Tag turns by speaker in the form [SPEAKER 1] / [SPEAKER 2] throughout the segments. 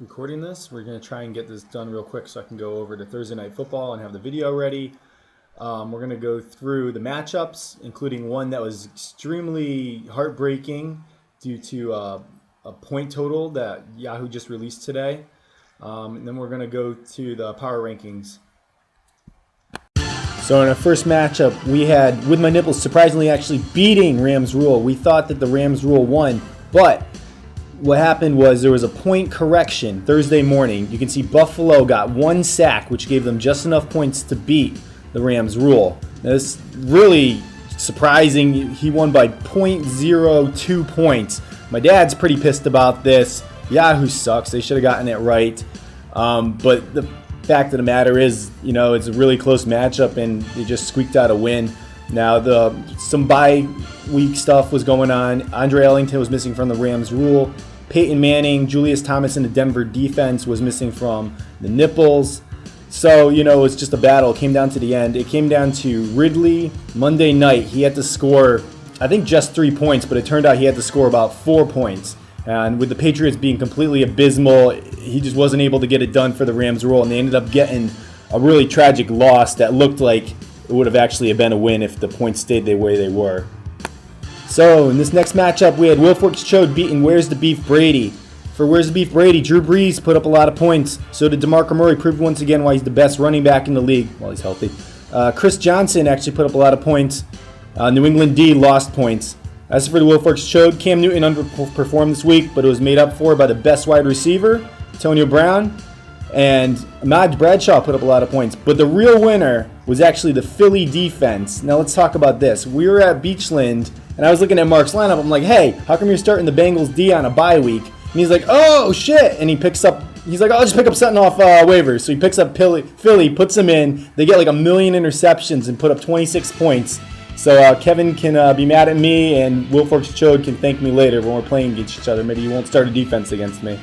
[SPEAKER 1] recording this. We're going to try and get this done real quick so I can go over to Thursday Night Football and have the video ready. We're going to go through the matchups, including one that was extremely heartbreaking due to a point total that Yahoo just released today. And then we're going to go to the power rankings. So in our first matchup, we had With My Nipples surprisingly actually beating Rams Rule. We thought that the Rams Rule won, but what happened was there was a point correction Thursday morning. You can see Buffalo got one sack, which gave them just enough points to beat the Rams Rule. Now, this is really surprising. He won by 0.02 points. My dad's pretty pissed about this. Yahoo sucks. They should have gotten it right. But the fact of the matter is, it's a really close matchup, and they just squeaked out a win. Now, some bye week stuff was going on. Andre Ellington was missing from the Rams Rule. Peyton Manning, Julius Thomas in the Denver defense was missing from the Nipples. So, it's just a battle. It came down to the end. It came down to Ridley Monday night. He had to score, I think, just 3 points, but it turned out he had to score about 4 points. And with the Patriots being completely abysmal, he just wasn't able to get it done for the Rams Rule, and they ended up getting a really tragic loss that looked like it would have actually been a win if the points stayed the way they were. So in this next matchup, we had Wilforks Chode beating Where's the Beef Brady. For Where's the Beef Brady, Drew Brees put up a lot of points. So did DeMarco Murray, proved once again why he's the best running back in the league while he's healthy. Chris Johnson actually put up a lot of points. New England D lost points. As for the Wilforks Chode, Cam Newton underperformed this week, but it was made up for by the best wide receiver, Antonio Brown, and Ahmad Bradshaw put up a lot of points. But the real winner was actually the Philly defense. Now let's talk about this. We were at Beachland, and I was looking at Mark's lineup. I'm like, hey, how come you're starting the Bengals D on a bye week? And he's like, oh, shit. And he's like, I'll just pick up something off waivers. So he picks up Philly, puts them in. They get like 1 million interceptions and put up 26 points. So Kevin can be mad at me, and Wilforks Chode can thank me later when we're playing against each other. Maybe he won't start a defense against me.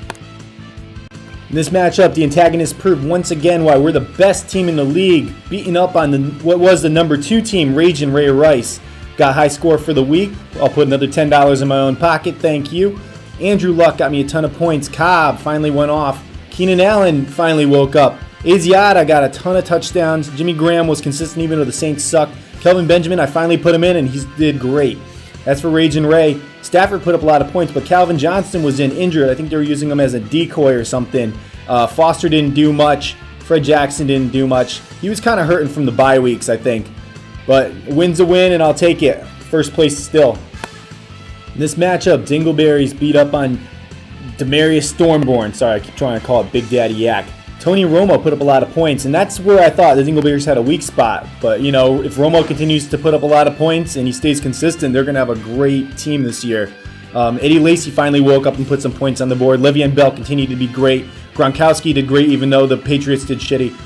[SPEAKER 1] In this matchup, the antagonists proved once again why we're the best team in the league, beating up on what was the number 2 team, Ragin' Ray Rice. Got high score for the week. I'll put another $10 in my own pocket, thank you. Andrew Luck got me a ton of points. Cobb finally went off. Keenan Allen finally woke up. Asiata got a ton of touchdowns. Jimmy Graham was consistent even though the Saints sucked. Kelvin Benjamin, I finally put him in, and he did great. As for Ragin' Ray, Stafford put up a lot of points, but Calvin Johnston was injured. I think they were using him as a decoy or something. Foster didn't do much. Fred Jackson didn't do much. He was kind of hurting from the bye weeks, I think. But a win's a win, and I'll take it. First place still. In this matchup, Dingleberries beat up on Demarius Stormborn. Sorry, I keep trying to call it Big Daddy Yak. Tony Romo put up a lot of points, and that's where I thought the Dingleberries had a weak spot. But, if Romo continues to put up a lot of points and he stays consistent, they're going to have a great team this year. Eddie Lacy finally woke up and put some points on the board. Le'Veon Bell continued to be great. Gronkowski did great, even though the Patriots did shitty.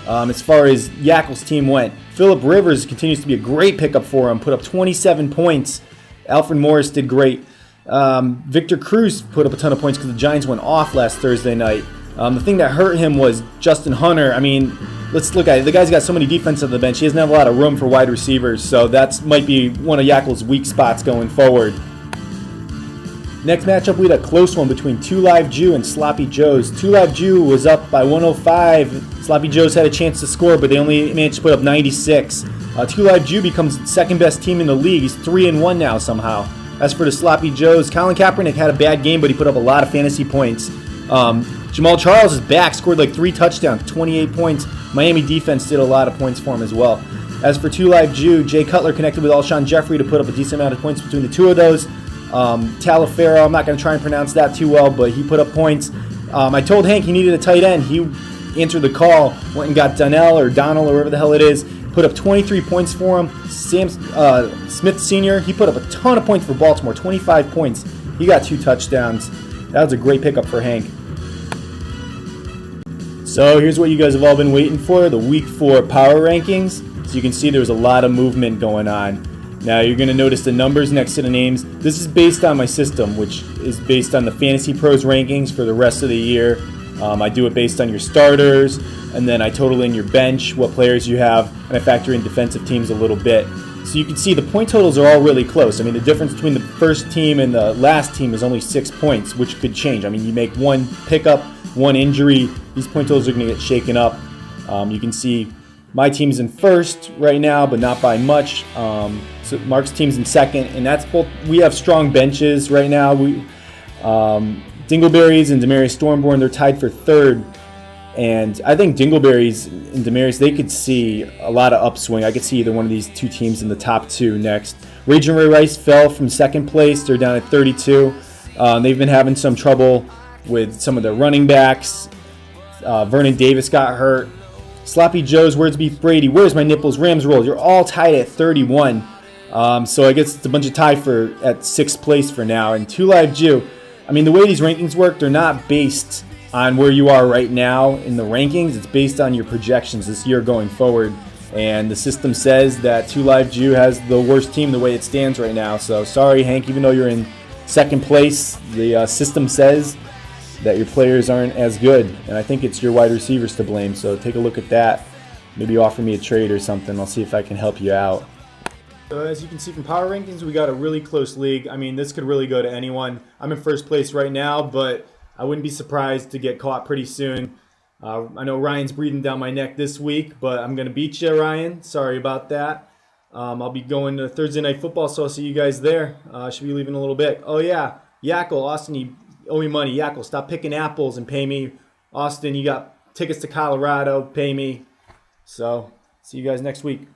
[SPEAKER 1] As far as Yackel's team went, Phillip Rivers continues to be a great pickup for him, put up 27 points. Alfred Morris did great. Victor Cruz put up a ton of points because the Giants went off last Thursday night. The thing that hurt him was Justin Hunter. I mean, let's look at it. The guy's got so many defense on the bench. He doesn't have a lot of room for wide receivers, so that might be one of Yackel's weak spots going forward. Next matchup, we had a close one between Two Live Jew and Sloppy Joe's. Two Live Jew was up by 105. Sloppy Joe's had a chance to score, but they only managed to put up 96. Two Live Jew becomes the second best team in the league. He's 3-1 now somehow. As for the Sloppy Joes, Colin Kaepernick had a bad game, but he put up a lot of fantasy points. Jamal Charles is back, scored like 3 touchdowns, 28 points. Miami defense did a lot of points for him as well. As for Two Live Jew, Jay Cutler connected with Alshon Jeffrey to put up a decent amount of points between the two of those. Talifero, I'm not going to try and pronounce that too well, but he put up points. I told Hank he needed a tight end. He answered the call, went and got Donnell or whatever the hell it is, put up 23 points for him. Sam Smith Sr., he put up a ton of points for Baltimore, 25 points. He got 2 touchdowns. That was a great pickup for Hank. So here's what you guys have all been waiting for, the Week 4 power rankings. So you can see there's a lot of movement going on. Now you're going to notice the numbers next to the names. This is based on my system, which is based on the Fantasy Pros rankings for the rest of the year. I do it based on your starters, and then I total in your bench, what players you have, and I factor in defensive teams a little bit. So you can see the point totals are all really close. I mean, the difference between the first team and the last team is only 6 points, which could change. I mean, you make one pickup, one injury, these point totals are going to get shaken up. You can see my team's in first right now, but not by much. So Mark's team's in second, and that's both. We have strong benches right now. Dingleberries and Demarius Stormborn, they're tied for third. And I think Dingleberries and Demarius, they could see a lot of upswing. I could see either one of these two teams in the top 2 next. Raging Ray Rice fell from second place. They're down at 32. They've been having some trouble with some of their running backs. Vernon Davis got hurt. Sloppy Joe's, Words Beef Brady, Where's My Nipples, Rams Roll. You're all tied at 31. So I guess it's a bunch of tie at 6th place for now. And 2 Live Jew, I mean, the way these rankings work, they're not based on where you are right now in the rankings. It's based on your projections this year going forward. And the system says that 2 Live Jew has the worst team the way it stands right now. So sorry, Hank, even though you're in second place, the system says that your players aren't as good. And I think it's your wide receivers to blame. So take a look at that. Maybe offer me a trade or something. I'll see if I can help you out. So as you can see from Power Rankings, we got a really close league. I mean, this could really go to anyone. I'm in first place right now, but I wouldn't be surprised to get caught pretty soon. I know Ryan's breathing down my neck this week, but I'm going to beat you, Ryan. Sorry about that. I'll be going to Thursday Night Football, so I'll see you guys there. Should be leaving in a little bit. Oh, yeah. Yackle, Austin, you owe me money. Yackle, stop picking apples and pay me. Austin, you got tickets to Colorado. Pay me. So, see you guys next week.